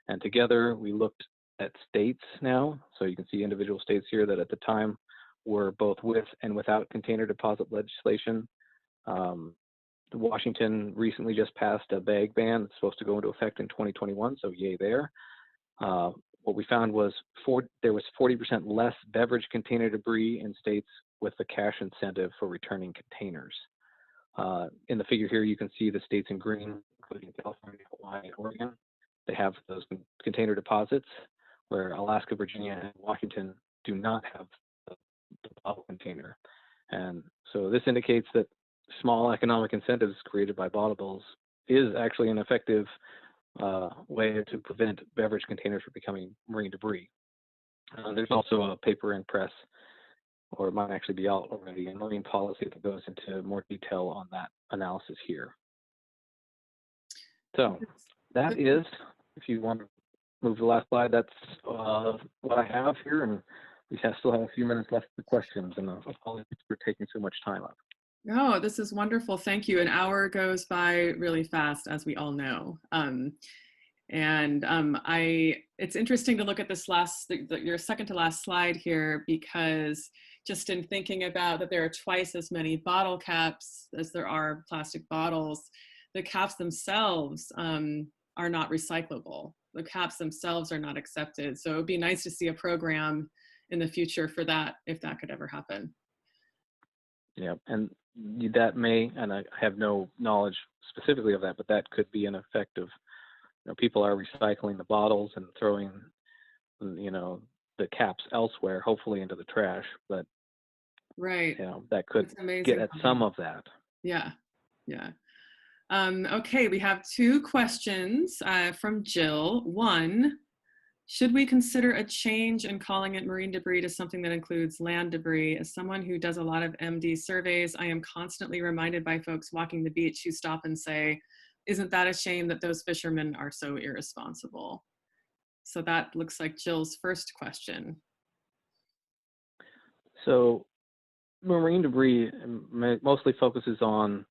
And together, we looked at states now. So you can see individual states here that at the time were both with and without container deposit legislation. Washington recently just passed a bag ban that's supposed to go into effect in 2021, so yay there. What we found was there was 40% less beverage container debris in states with the cash incentive for returning containers. In the figure here, you can see the states in green including California, Hawaii, and Oregon. They have those container deposits, where Alaska, Virginia, and Washington do not have the bottle container. And so this indicates that small economic incentives created by bottles is actually an effective way to prevent beverage containers from becoming marine debris. There's also a paper in press, or it might actually be out already, in Marine Policy that goes into more detail on that analysis here. So that is, if you want to move to the last slide, that's what I have here, and we still have a few minutes left for questions, and apologies for taking so much time up. No, this is wonderful. Thank you. An hour goes by really fast, as we all know. It's interesting to look at this your second to last slide here, because just in thinking about that there are twice as many bottle caps as there are plastic bottles, the caps themselves are not recyclable. The caps themselves are not accepted. So it would be nice to see a program in the future for that, if that could ever happen. Yeah, and that may, and I have no knowledge specifically of that, but that could be an effect of, people are recycling the bottles and throwing, the caps elsewhere, hopefully into the trash, but right, that could get at some of that. Yeah. Okay, we have two questions from Jill. One, should we consider a change in calling it marine debris to something that includes land debris? As someone who does a lot of MD surveys, I am constantly reminded by folks walking the beach who stop and say, isn't that a shame that those fishermen are so irresponsible? So that looks like Jill's first question. So marine debris mostly focuses on,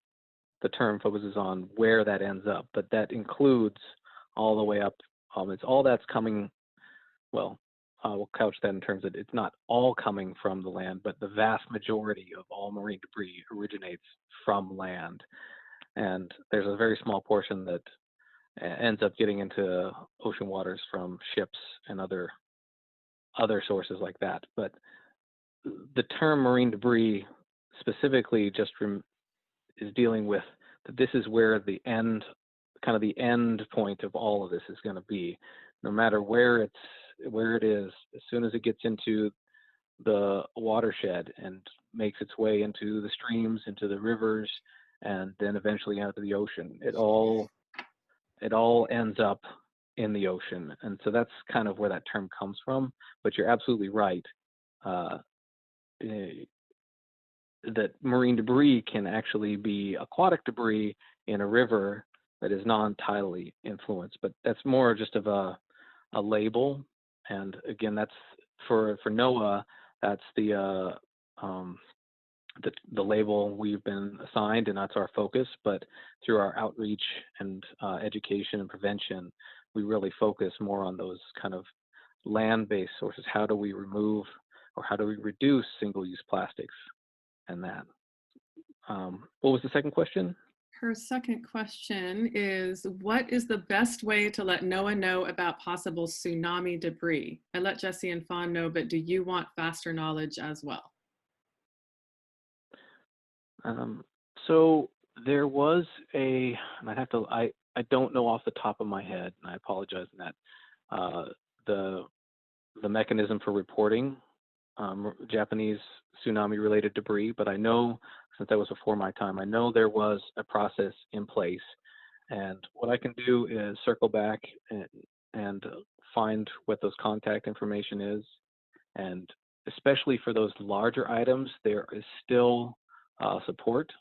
the term focuses on where that ends up, but that includes all the way up. It's all that's coming, well, we'll couch that in terms of it's not all coming from the land, but the vast majority of all marine debris originates from land. And there's a very small portion that ends up getting into ocean waters from ships and other sources like that. But the term marine debris specifically just is dealing with that this is where the end point of all of this is going to be. No matter where it is, as soon as it gets into the watershed and makes its way into the streams, into the rivers, and then eventually out to the ocean, it all ends up in the ocean. And so that's kind of where that term comes from. But you're absolutely right. That marine debris can actually be aquatic debris in a river that is non-tidally influenced, but that's more just of a label. And again, that's for NOAA, that's the label we've been assigned, and that's our focus. But through our outreach and education and prevention, we really focus more on those kind of land-based sources. How do we remove, or how do we reduce single-use plastics? And that. What was the second question? Her second question is, what is the best way to let NOAA know about possible tsunami debris? I let Jesse and Fawn know, but do you want faster knowledge as well? So there was and I don't know off the top of my head, and I apologize in that, the mechanism for reporting Japanese tsunami-related debris, but I know, since that was before my time, I know there was a process in place. And what I can do is circle back and find what those contact information is. And especially for those larger items, there is still support.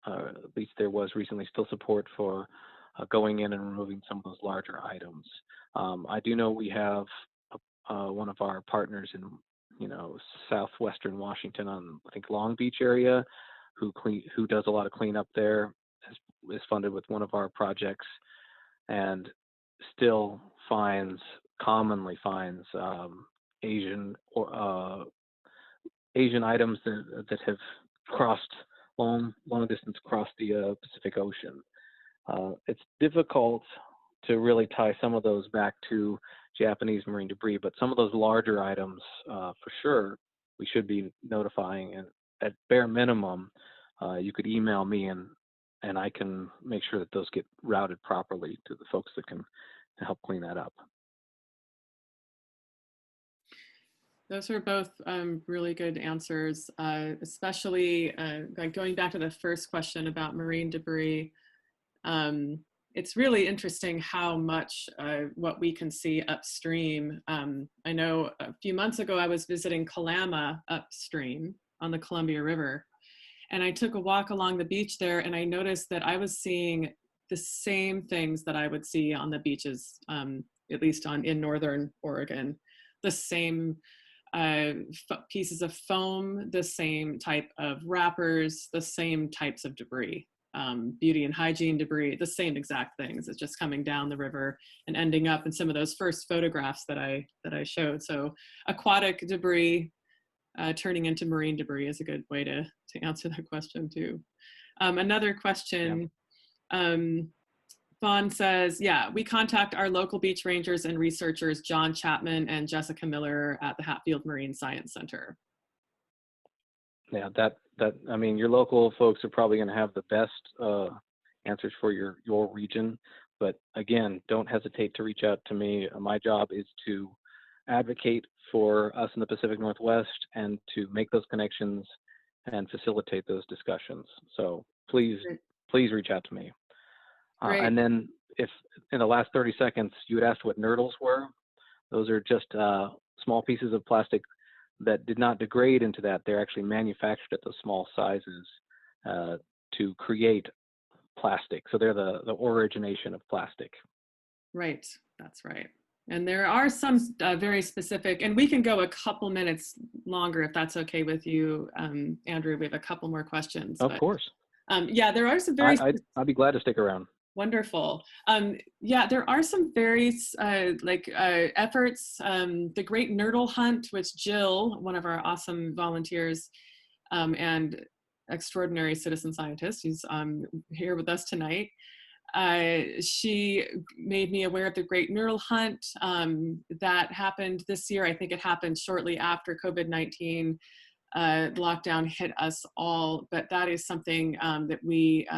At least there was recently still support for going in and removing some of those larger items. I do know we have one of our partners in southwestern Washington, on I think Long Beach area, who does a lot of cleanup there, is funded with one of our projects, and still commonly finds Asian items that have crossed long distance across the Pacific Ocean. It's difficult to really tie some of those back to Japanese marine debris, but some of those larger items, for sure, we should be notifying. And at bare minimum, you could email me, and and I can make sure that those get routed properly to the folks that can help clean that up. Those are both really good answers, especially like going back to the first question about marine debris. It's really interesting how much what we can see upstream. I know a few months ago I was visiting Kalama upstream on the Columbia River, and I took a walk along the beach there, and I noticed that I was seeing the same things that I would see on the beaches, at least in northern Oregon. The same pieces of foam, the same type of wrappers, the same types of debris, beauty and hygiene debris, the same exact things. It's just coming down the river and ending up in some of those first photographs that I showed. So aquatic debris turning into marine debris is a good way to answer that question too. Another question. Yeah. Vaughn says, yeah, we contact our local beach rangers and researchers, John Chapman and Jessica Miller at the Hatfield Marine Science Center. Yeah, I mean, your local folks are probably going to have the best answers for your region. But again, don't hesitate to reach out to me. My job is to advocate for us in the Pacific Northwest and to make those connections and facilitate those discussions. So please reach out to me. And then if in the last 30 seconds, you had asked what nurdles were, those are just small pieces of plastic that did not degrade into that. They're actually manufactured at those small sizes to create plastic. So they're the origination of plastic. Right, that's right. And there are some very specific, and we can go a couple minutes longer if that's okay with you, Andrew. We have a couple more questions. Of course. Yeah, there are some very. I'd be glad to stick around. Wonderful. Yeah, there are some very efforts. The Great Nurdle Hunt, which Jill, one of our awesome volunteers and extraordinary citizen scientist, who's here with us tonight, she made me aware of the Great Nurdle Hunt that happened this year. I think it happened shortly after COVID-19 lockdown hit us all, but that is something that we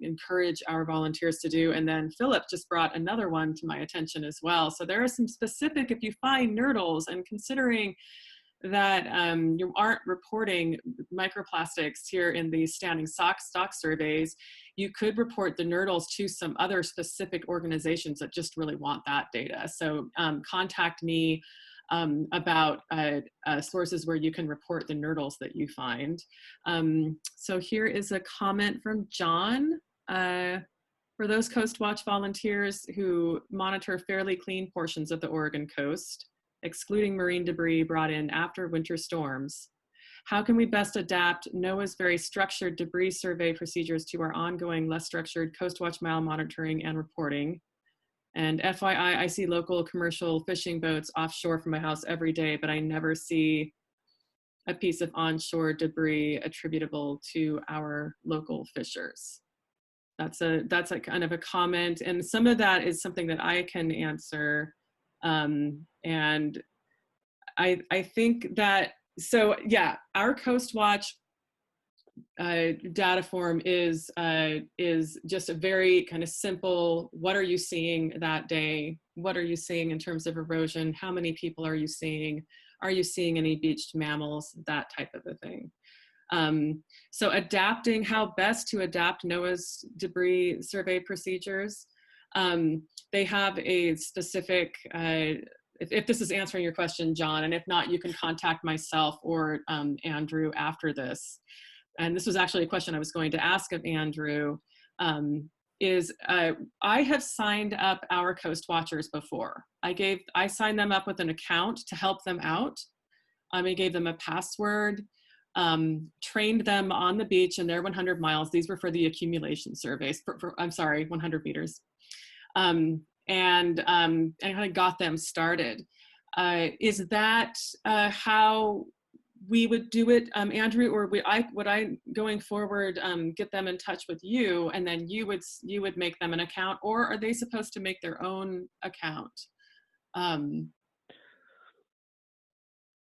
encourage our volunteers to do. And then Philip just brought another one to my attention as well. So there are some specific, if you find nurdles, and considering that you aren't reporting microplastics here in the standing stock surveys, you could report the nurdles to some other specific organizations that just really want that data. So contact me about sources where you can report the nurdles that you find. So here is a comment from John. For those Coast Watch volunteers who monitor fairly clean portions of the Oregon coast, excluding marine debris brought in after winter storms, how can we best adapt NOAA's very structured debris survey procedures to our ongoing less structured Coast Watch mile monitoring and reporting? And FYI, I see local commercial fishing boats offshore from my house every day, but I never see a piece of onshore debris attributable to our local fishers. That's a kind of a comment, and some of that is something that I can answer. And I think that, so yeah, our Coast Watch data form is just a very kind of simple, what are you seeing that day? What are you seeing in terms of erosion? How many people are you seeing? Are you seeing any beached mammals? That type of a thing. So adapting, how best to adapt NOAA's debris survey procedures. They have a specific, if this is answering your question, John, and if not, you can contact myself or Andrew after this. And this was actually a question I was going to ask of Andrew, I have signed up our Coast Watchers before. I signed them up with an account to help them out. I gave them a password, trained them on the beach in their 100 miles. These were for the accumulation surveys, I'm sorry, 100 meters. And kind of got them started. Is that how we would do it, Andrew, or would I going forward get them in touch with you, and then you would make them an account, or are they supposed to make their own account?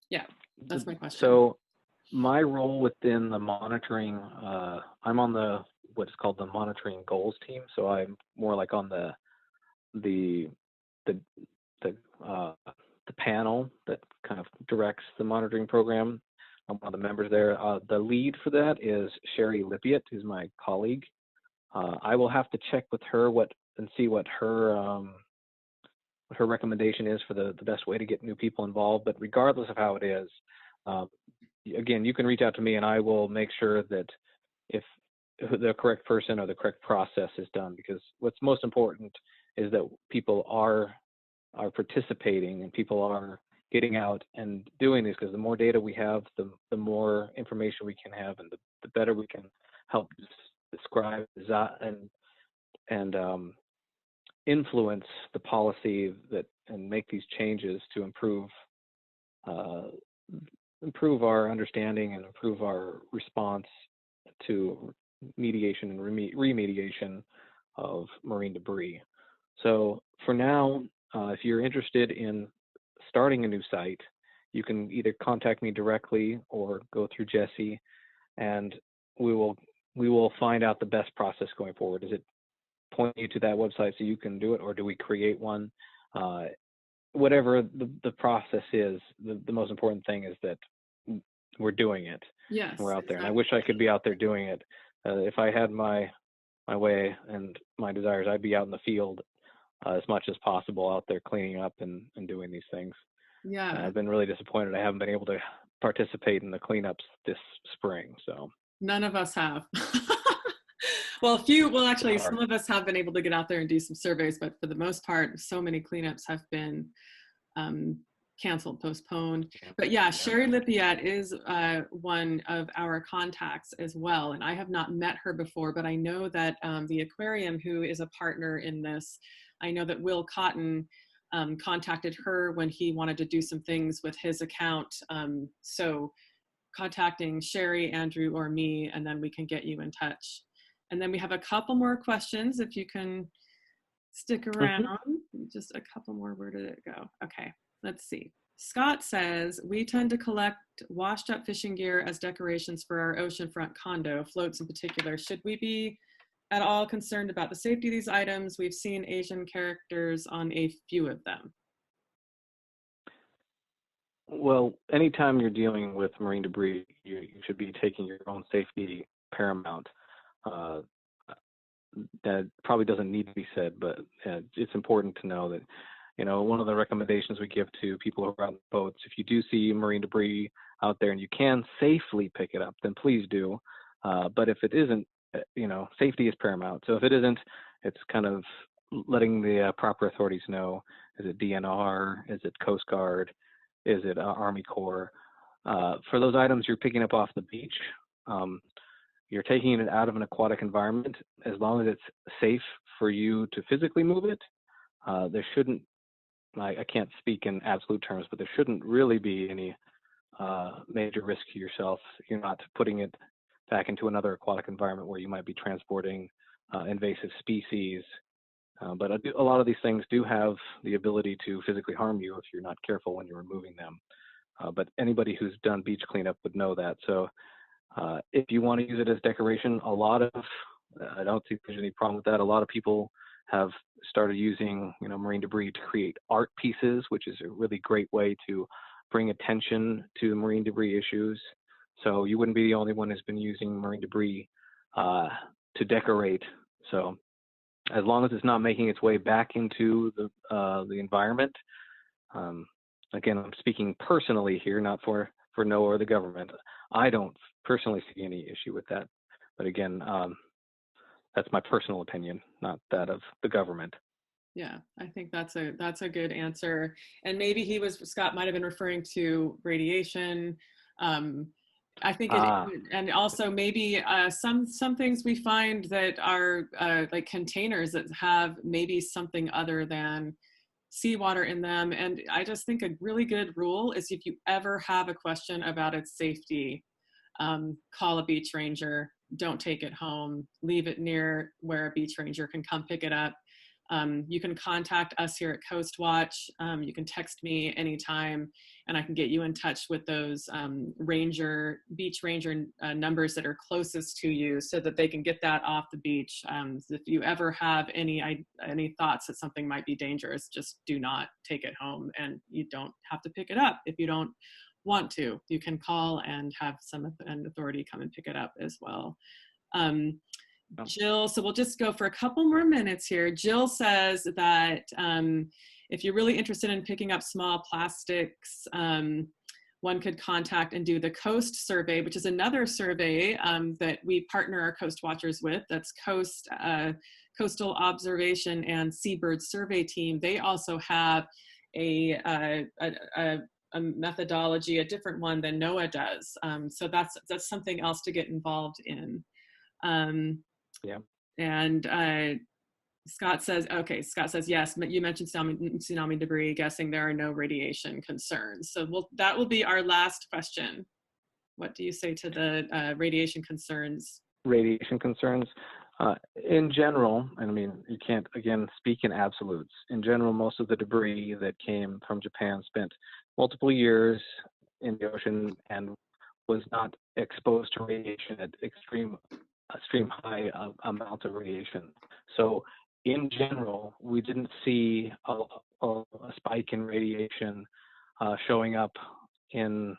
Yeah, that's my question. So My role within the monitoring, I'm on what's called the monitoring goals team. So I'm more like on the the the the panel that kind of directs the monitoring program. I'm one of the members there. The lead for that is Sherry Lippiett, who's my colleague. I will have to check with her and see what her recommendation is for the best way to get new people involved. But regardless of how it is, um, again, you can reach out to me and I will make sure that if the correct person or the correct process is done, because what's most important is that people are participating and people are getting out and doing this, because the more data we have, the more information we can have, and the better we can help describe and influence the policy and make these changes to uh, improve our understanding and improve our response to mediation and remediation of marine debris. So for now, if you're interested in starting a new site, you can either contact me directly or go through Jesse, and we will find out the best process going forward. Is it point you to that website so you can do it, or do we create one? Whatever the process is, the most important thing is that we're doing it. Yes, We're out there, and I exactly. wish I could be out there doing it. If I had my way and my desires, I'd be out in the field as much as possible, out there cleaning up and doing these things. And Yeah, I've been really disappointed I haven't been able to participate in the cleanups this spring. So none of us have. Well, a few, well, actually, sorry. some of us have been able to get out there and do some surveys, but for the most part, so many cleanups have been um, canceled, postponed. Yeah. But yeah, Yeah. Sherry Lippiat is one of our contacts as well. And I have not met her before, but I know that the aquarium, who is a partner in this, I know that Will Cotton contacted her when he wanted to do some things with his account. So contacting Sherry, Andrew, or me, and then we can get you in touch. And then we have a couple more questions if you can stick around. Mhm. Just a couple more. Where did it go? Okay, let's see. Scott says, we tend to collect washed up fishing gear as decorations for our oceanfront condo, floats in particular. Should we be at all concerned about the safety of these items? We've seen Asian characters on a few of them. Well, anytime you're dealing with marine debris, you should be taking your own safety paramount. Uh, that probably doesn't need to be said, but it's important to know that, one of the recommendations we give to people who are on boats, if you do see marine debris out there and you can safely pick it up, then please do. But if it isn't, safety is paramount. So if it isn't, it's kind of letting the proper authorities know. Is it DNR? Is it Coast Guard? Is it Army Corps? For those items you're picking up off the beach, you're taking it out of an aquatic environment. As long as it's safe for you to physically move it, there shouldn't, I can't speak in absolute terms, but there shouldn't really be any major risk to yourself. You're not putting it back into another aquatic environment where you might be transporting invasive species. But a lot of these things do have the ability to physically harm you if you're not careful when you're removing them. But anybody who's done beach cleanup would know that. So if you want to use it as decoration, I don't think there's any problem with that. A lot of people have started using, marine debris to create art pieces, which is a really great way to bring attention to marine debris issues. So you wouldn't be the only one who's been using marine debris to decorate. So as long as it's not making its way back into the environment, again, I'm speaking personally here, not for NOAA or the government. I don't personally see any issue with that. But again, that's my personal opinion, not that of the government. Yeah, I think that's a good answer. And maybe Scott might have been referring to radiation. Um, I think it, Ah, and also maybe some things we find that are like containers that have maybe something other than seawater in them. And I just think a really good rule is, if you ever have a question about its safety, call a beach ranger. Don't take it home. Leave it near where a beach ranger can come pick it up. You can contact us here at Coast Watch. You can text me anytime, and I can get you in touch with those beach ranger numbers that are closest to you, so that they can get that off the beach. If you ever have any thoughts that something might be dangerous, just do not take it home, and you don't have to pick it up if you don't want to. You can call and have an authority come and pick it up as well. Jill, so we'll just go for a couple more minutes here. Jill says that if you're really interested in picking up small plastics, one could contact and do the COAST survey, which is another survey that we partner our Coast Watchers with. That's Coastal Observation and Seabird Survey Team. They also have a methodology, a different one than NOAA does. So that's something else to get involved in. Yeah. And Scott says, yes, you mentioned tsunami debris, guessing there are no radiation concerns. So that will be our last question. What do you say to the radiation concerns? Radiation concerns, in general, and I mean, you can't, again, speak in absolutes. In general, most of the debris that came from Japan spent multiple years in the ocean and was not exposed to radiation at extreme high amounts of radiation. So in general, we didn't see a spike in radiation showing up in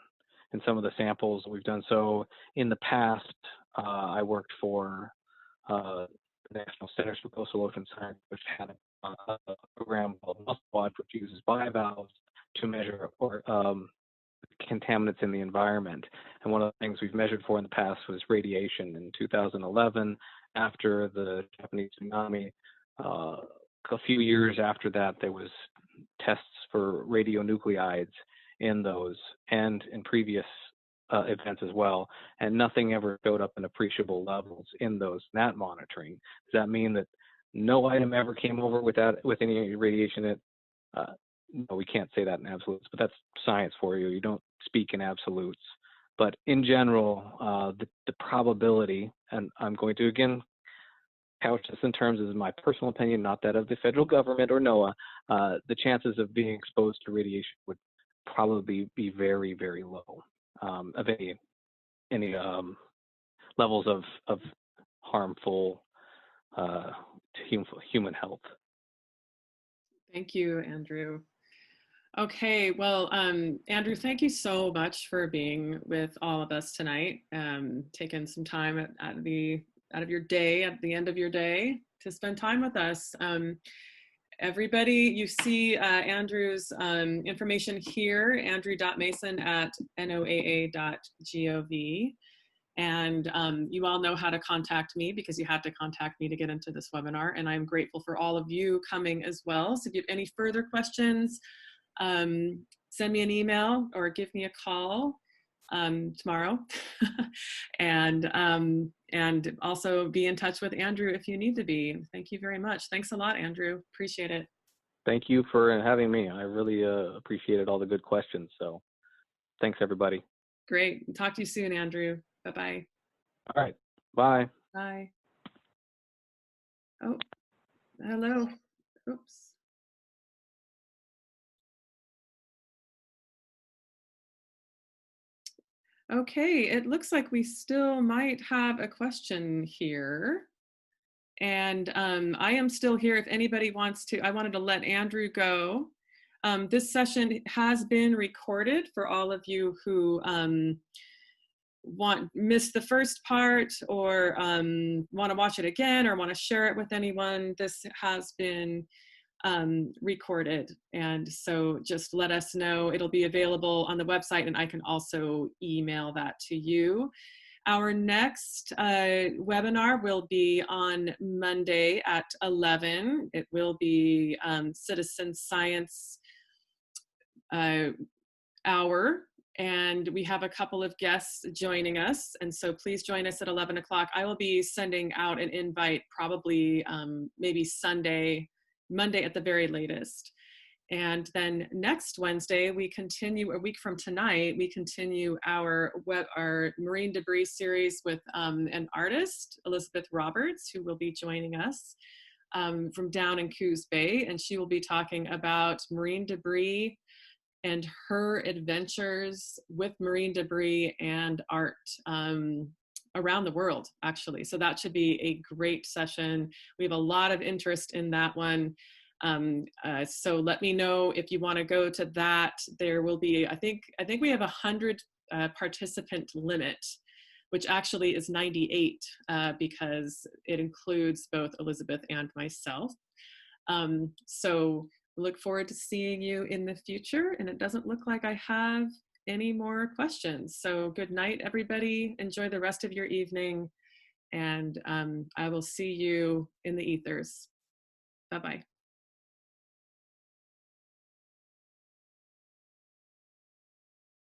some of the samples we've done. So in the past, I worked for the National Centers for Coastal Ocean Science, which had a program called MUSCLE, which uses bivalves to measure contaminants in the environment. And one of the things we've measured for in the past was radiation. In 2011, after the Japanese tsunami, a few years after that, there was tests for radionuclides in those and in previous events as well, and nothing ever showed up in appreciable levels in that monitoring. Does that mean that no item ever came over with any radiation in it? No, we can't say that in absolutes, but that's science for you. You don't speak in absolutes. But in general, the probability, and I'm going to again couch this in terms of my personal opinion, not that of the federal government or NOAA, the chances of being exposed to radiation would probably be very, very low of any levels of harmful to human health. Thank you, Andrew. Okay, well, Andrew, thank you so much for being with all of us tonight, taking some time out of your day, at the end of your day, to spend time with us. Everybody, you see Andrew's information here, andrew.mason@noaa.gov. And you all know how to contact me, because you had to contact me to get into this webinar. And I'm grateful for all of you coming as well. So if you have any further questions, send me an email or give me a call tomorrow. And also be in touch with Andrew if you need to be. Thank you very much. Thanks a lot, Andrew. Appreciate it. Thank you for having me. I really appreciated all the good questions. So thanks, everybody. Great. Talk to you soon, Andrew. Bye-bye. All right. Bye. Bye. Oh, hello. Oops. Okay, it looks like we still might have a question here. And I am still here if anybody wants to. I wanted to let Andrew go. This session has been recorded for all of you who missed the first part, or want to watch it again, or want to share it with anyone. This has been recorded, and so just let us know. It'll be available on the website, and I can also email that to you. Our next webinar will be on Monday at 11. It will be Citizen Science Hour, and we have a couple of guests joining us, and so please join us at 11 o'clock. I will be sending out an invite probably maybe Monday at the very latest. And then next Wednesday, we continue, a week from tonight, we continue our marine debris series with an artist, Elizabeth Roberts, who will be joining us. from down in Coos Bay, and she will be talking about marine debris and her adventures with marine debris and art around the world, actually. So that should be a great session. We have a lot of interest in that one. So let me know if you want to go to that. There will be, I think we have 100 participant limit, which actually is 98 because it includes both Elizabeth and myself. So look forward to seeing you in the future. And it doesn't look like I have any more questions. So good night, everybody. Enjoy the rest of your evening. And I will see you in the ethers. Bye-bye.